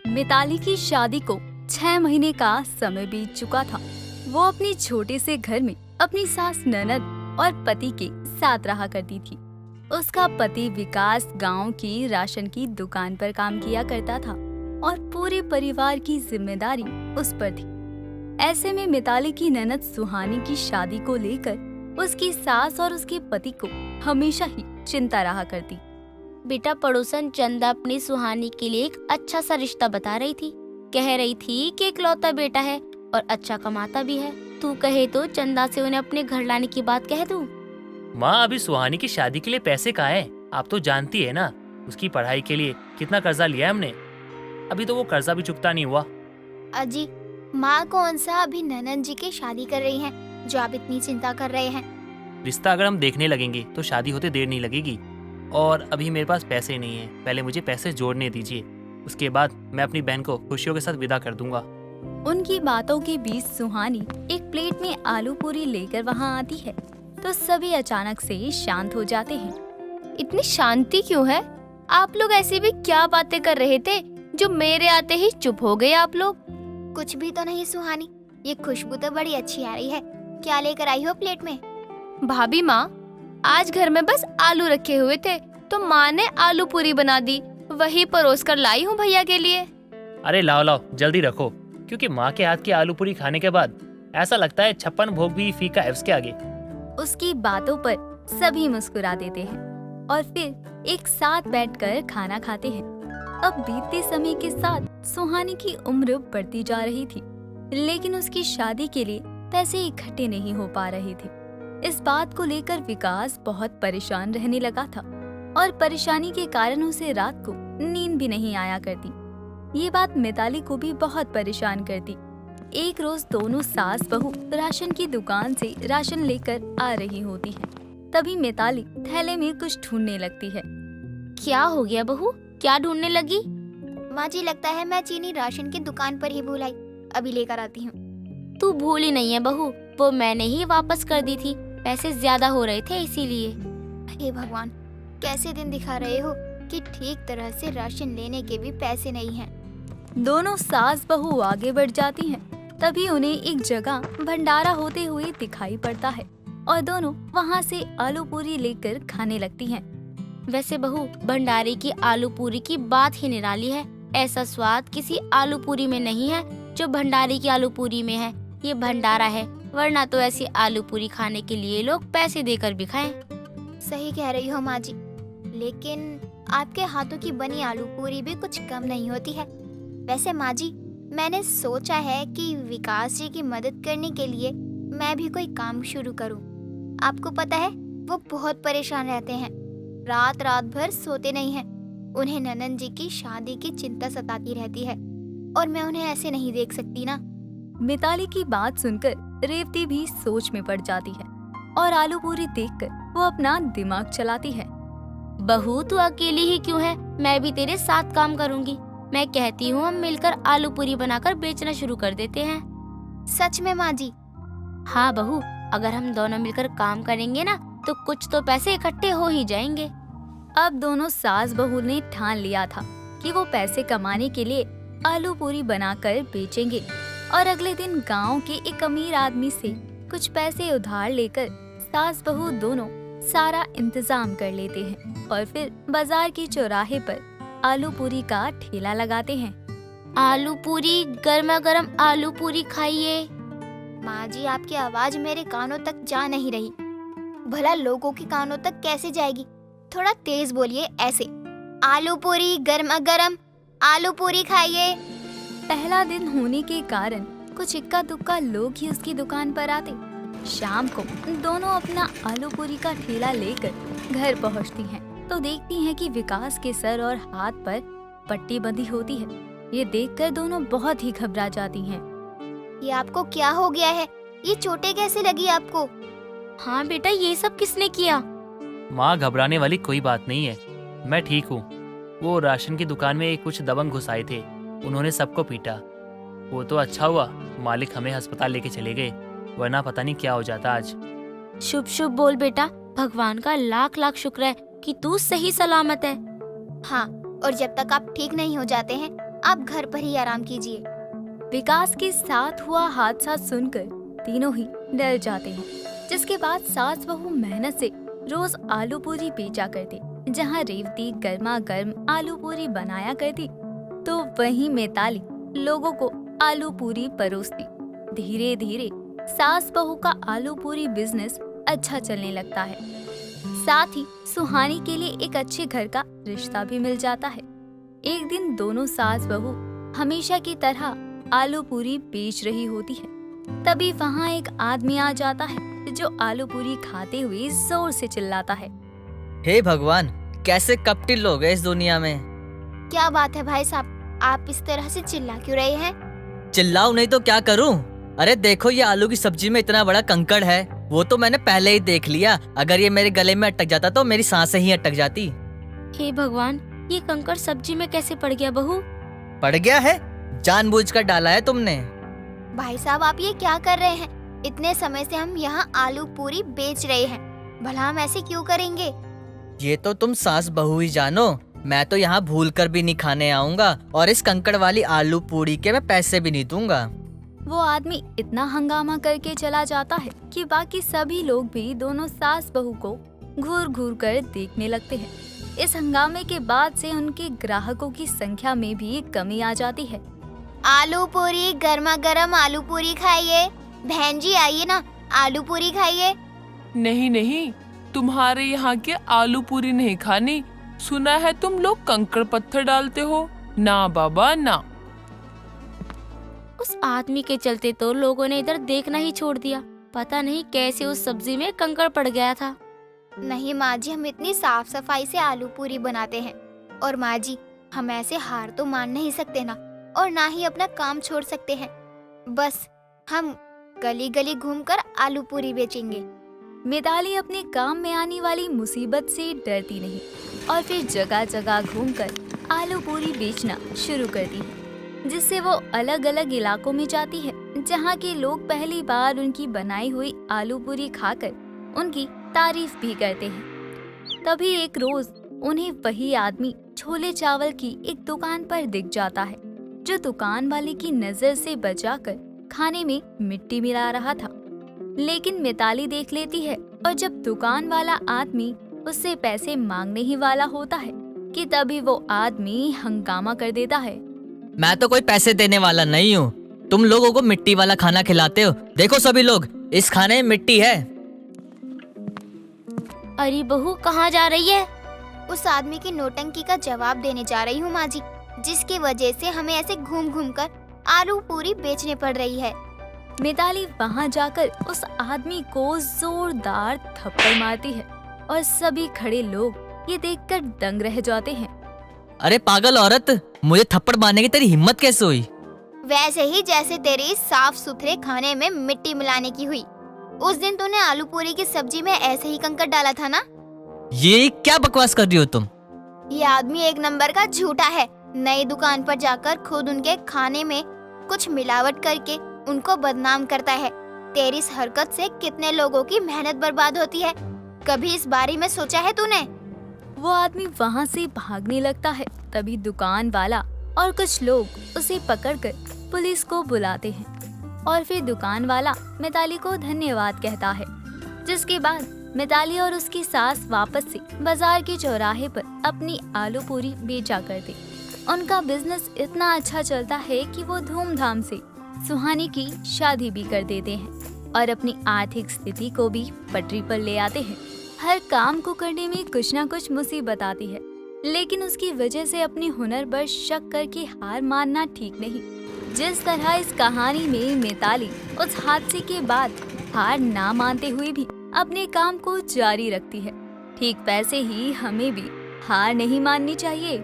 मिताली की शादी को 6 महीने का समय बीत चुका था। वो अपने छोटे से घर में अपनी सास ननद और पति के साथ रहा करती थी। उसका पति विकास गांव की राशन की दुकान पर काम किया करता था और पूरे परिवार की जिम्मेदारी उस पर थी। ऐसे में मिताली की ननद सुहानी की शादी को लेकर उसकी सास और उसके पति को हमेशा ही चिंता रहा करती। बेटा, पड़ोसन चंदा अपनी सुहानी के लिए एक अच्छा सा रिश्ता बता रही थी। कह रही थी कि इकलौता बेटा है और अच्छा कमाता भी है। तू कहे तो चंदा से उन्हें अपने घर लाने की बात कह दूं। माँ, अभी सुहानी की शादी के लिए पैसे कहाँ है? आप तो जानती है ना, उसकी पढ़ाई के लिए कितना कर्जा लिया है हमने। अभी तो वो कर्जा भी चुकता नहीं हुआ। अजी, माँ कौन सा अभी ननद जी की शादी कर रही हैं, जो आप इतनी चिंता कर रहे हैं। रिश्ता अगर हम देखने लगेंगे तो शादी होते देर नहीं लगेगी। और अभी मेरे पास पैसे नहीं है, पहले मुझे पैसे जोड़ने दीजिए, उसके बाद मैं अपनी बहन को खुशियों के साथ विदा कर दूंगा। उनकी बातों के बीच सुहानी एक प्लेट में आलू पूरी लेकर वहाँ आती है तो सभी अचानक से शांत हो जाते हैं। इतनी शांति क्यों है? आप लोग ऐसी भी क्या बातें कर रहे थे जो मेरे आते ही चुप हो गए आप लोग? कुछ भी तो नहीं सुहानी, ये खुशबू तो बड़ी अच्छी आ रही है। क्या लेकर आई हो प्लेट में? भाभी माँ, आज घर में बस आलू रखे हुए थे तो माँ ने आलू पूरी बना दी, वही परोस कर लाई हूँ भैया के लिए। अरे लाओ लाओ, जल्दी रखो, क्योंकि माँ के हाथ की आलू पूरी खाने के बाद ऐसा लगता है 56 भोग भी फीका है उसके आगे। उसकी बातों पर सभी मुस्कुरा देते हैं और फिर एक साथ बैठकर खाना खाते हैं। अब बीतते समय के साथ सुहानी की उम्र बढ़ती जा रही थी, लेकिन उसकी शादी के लिए पैसे इकट्ठे नहीं हो पा रहे थे। इस बात को लेकर विकास बहुत परेशान रहने लगा था और परेशानी के कारण उसे रात को नींद भी नहीं आया करती। ये बात मिताली को भी बहुत परेशान करती। एक रोज दोनों सास बहू राशन की दुकान से राशन लेकर आ रही होती है। तभी मिताली थैले में कुछ ढूंढने लगती है। क्या हो गया बहू, क्या ढूंढने लगी? माँ जी, लगता है मैं चीनी राशन की दुकान पर ही भूल आई, अभी लेकर आती हूँ। तू भूली नहीं है बहू, वो मैंने ही वापस कर दी थी, पैसे ज्यादा हो रहे थे इसीलिए। हे भगवान, कैसे दिन दिखा रहे हो कि ठीक तरह से राशन लेने के भी पैसे नहीं हैं। दोनों सास बहू आगे बढ़ जाती हैं। तभी उन्हें एक जगह भंडारा होते हुए दिखाई पड़ता है और दोनों वहाँ से आलू पूरी लेकर खाने लगती हैं। वैसे बहू, भंडारे की आलू पूरी की बात ही निराली है। ऐसा स्वाद किसी आलू पूरी में नहीं है जो भंडारे की आलू पूरी में है। ये भंडारा है, वरना तो ऐसी आलू पूरी खाने के लिए लोग पैसे देकर भी खाएं। सही कह रही हो माँ जी, लेकिन आपके हाथों की बनी आलू पूरी भी कुछ कम नहीं होती है। वैसे माँ जी, मैंने सोचा है कि विकास जी की मदद करने के लिए मैं भी कोई काम शुरू करूं। आपको पता है, वो बहुत परेशान रहते हैं, रात रात भर सोते नहीं हैं। उन्हें ननद जी की शादी की चिंता सताती रहती है और मैं उन्हें ऐसे नहीं देख सकती ना। मिताली की बात सुनकर रेवती भी सोच में पड़ जाती है और आलू पूरी देखकर वो अपना दिमाग चलाती है। बहू, तू अकेली ही क्यों है? मैं भी तेरे साथ काम करूंगी। मैं कहती हूँ हम मिलकर आलू पूरी बनाकर बेचना शुरू कर देते हैं। सच में माँ जी? हाँ बहू, अगर हम दोनों मिलकर काम करेंगे ना तो कुछ तो पैसे इकट्ठे हो ही जाएंगे। अब दोनों सास बहू ने ठान लिया था कि वो पैसे कमाने के लिए आलू पूरी बनाकर बेचेंगे और अगले दिन गांव के एक अमीर आदमी से कुछ पैसे उधार लेकर सास बहू दोनों सारा इंतजाम कर लेते हैं और फिर बाजार के चौराहे पर आलू पूरी का ठेला लगाते हैं। आलू पूरी, गर्मा गर्म आलू पूरी खाइए। माँ जी, आपकी आवाज मेरे कानों तक जा नहीं रही। भला लोगों के कानों तक कैसे जाएगी? थोड़ा तेज बोलिए, ऐसे। आलू पूरी, गर्मा गर्म आलू पूरी खाइए। पहला दिन होने के कारण कुछ इक्का दुक्का लोग ही उसकी दुकान पर आते। शाम को दोनों अपना आलू पूरी का ठेला लेकर घर पहुंचती हैं तो देखती हैं कि विकास के सर और हाथ पर पट्टी बंधी होती है। ये देखकर दोनों बहुत ही घबरा जाती हैं। ये आपको क्या हो गया है? ये चोटें कैसे लगी आपको? हाँ बेटा, ये सब किसने किया? माँ, घबराने वाली कोई बात नहीं है, मैं ठीक हूँ। वो राशन की दुकान में कुछ दबंग घुस आए थे, उन्होंने सबको पीटा। वो तो अच्छा हुआ मालिक हमें अस्पताल लेके चले गए, वरना पता नहीं क्या हो जाता आज। शुभ शुभ बोल बेटा, भगवान का लाख लाख शुक्र है कि तू सही सलामत है। हाँ, और जब तक आप ठीक नहीं हो जाते हैं आप घर पर ही आराम कीजिए। विकास के साथ हुआ हादसा सुनकर तीनों ही डर जाते हैं, जिसके बाद सास बहू मेहनत से रोज आलू पूरी बेचा करते। जहाँ रेवती गर्मा गर्म आलू पूरी बनाया करती, तो वहीं मिताली लोगों को आलू पूरी परोसती। धीरे धीरे सास बहू का आलू पूरी बिजनेस अच्छा चलने लगता है। साथ ही सुहानी के लिए एक अच्छे घर का रिश्ता भी मिल जाता है। एक दिन दोनों सास बहू हमेशा की तरह आलू पूरी बेच रही होती है। तभी वहाँ एक आदमी आ जाता है जो आलू पूरी खाते हुए जोर से चिल्लाता है। हे भगवान, कैसे कपटी लोग हैं इस दुनिया में। क्या बात है भाई साहब, आप इस तरह से चिल्ला क्यों रहे हैं? चिल्लाऊं नहीं तो क्या करूं? अरे देखो, ये आलू की सब्जी में इतना बड़ा कंकड़ है, वो तो मैंने पहले ही देख लिया। अगर ये मेरे गले में अटक जाता तो मेरी सांसें ही अटक जाती। हे भगवान, ये कंकड़ सब्जी में कैसे पड़ गया बहू? पड़ गया है? जानबूझकर डाला है तुमने। भाई साहब, आप ये क्या कर रहे हैं? इतने समय से हम यहाँ आलू पूरी बेच रहे हैं, भला हम ऐसे क्यों करेंगे? ये तो तुम सास बहू ही जानो। मैं तो यहाँ भूल कर भी नहीं खाने आऊंगा, और इस कंकड़ वाली आलू पूरी के मैं पैसे भी नहीं दूंगा। वो आदमी इतना हंगामा करके चला जाता है कि बाकी सभी लोग भी दोनों सास बहू को घूर घूर कर देखने लगते हैं। इस हंगामे के बाद से उनके ग्राहकों की संख्या में भी कमी आ जाती है। आलू पूरी, गर्मा गर्म आलू पूरी खाइए। बहन जी आइए ना, आलू पूरी खाइए। नहीं नहीं, तुम्हारे यहाँ के आलू पूरी नहीं खानी। सुना है तुम लोग कंकड़ पत्थर डालते हो। ना बाबा ना। उस आदमी के चलते तो लोगों ने इधर देखना ही छोड़ दिया। पता नहीं कैसे उस सब्जी में कंकड़ पड़ गया था। नहीं माँ जी, हम इतनी साफ सफाई से आलू पूरी बनाते हैं। और माँ जी, हम ऐसे हार तो मान नहीं सकते ना, और ना ही अपना काम छोड़ सकते हैं। बस हम गली गली घूमकर आलू पूरी बेचेंगे। मिताली अपने काम में आने वाली मुसीबत से डरती नहीं और फिर जगह जगह घूमकर आलू पूरी बेचना शुरू करती है, जिससे वो अलग अलग इलाकों में जाती है जहाँ के लोग पहली बार उनकी बनाई हुई आलू पूरी खाकर उनकी तारीफ भी करते हैं। तभी एक रोज उन्हें वही आदमी छोले चावल की एक दुकान पर दिख जाता है, जो दुकान वाले की नजर से बचाकर खाने में मिट्टी मिला रहा था। लेकिन मिताली देख लेती है, और जब दुकान वाला आदमी उससे पैसे मांगने ही वाला होता है कि तभी वो आदमी हंगामा कर देता है। मैं तो कोई पैसे देने वाला नहीं हूँ। तुम लोगों को मिट्टी वाला खाना खिलाते हो। देखो सभी लोग, इस खाने में मिट्टी है। अरे बहू, कहाँ जा रही है? उस आदमी की नौटंकी का जवाब देने जा रही हूँ माँ जी, जिसकी वजह से हमें ऐसे घूम घूम कर आलू पूरी बेचने पड़ रही है। मिताली वहाँ जाकर उस आदमी को जोरदार थप्पड़ मारती है और सभी खड़े लोग ये देखकर दंग रह जाते हैं। अरे पागल औरत, मुझे थप्पड़ मारने की तेरी हिम्मत कैसे हुई? वैसे ही जैसे तेरी साफ सुथरे खाने में मिट्टी मिलाने की हुई। उस दिन तूने आलू पूरी की सब्जी में ऐसे ही कंकड़ डाला था ना। ये क्या बकवास कर रही हो तुम? ये आदमी एक नंबर का झूठा है। नई दुकान पर जाकर खुद उनके खाने में कुछ मिलावट करके उनको बदनाम करता है। तेरी इस हरकत से कितने लोगों की मेहनत बर्बाद होती है। कभी इस बारे में सोचा है तूने? वो आदमी वहाँ से भागने लगता है। तभी दुकान वाला और कुछ लोग उसे पकड़कर पुलिस को बुलाते हैं, और फिर दुकान वाला मिताली को धन्यवाद कहता है। जिसके बाद मिताली और उसकी सास वापस से बाजार के चौराहे पर अपनी आलू पूरी बेचा करते। उनका बिजनेस इतना अच्छा चलता है कि वो धूमधाम से सुहानी की शादी भी कर देते हैं और अपनी आर्थिक स्थिति को भी पटरी पर ले आते हैं। हर काम को करने में कुछ ना कुछ मुसीबत आती है, लेकिन उसकी वजह से अपने हुनर पर शक करके हार मानना ठीक नहीं। जिस तरह इस कहानी में मिताली उस हादसे के बाद हार ना मानते हुए भी अपने काम को जारी रखती है, ठीक वैसे ही हमें भी हार नहीं माननी चाहिए।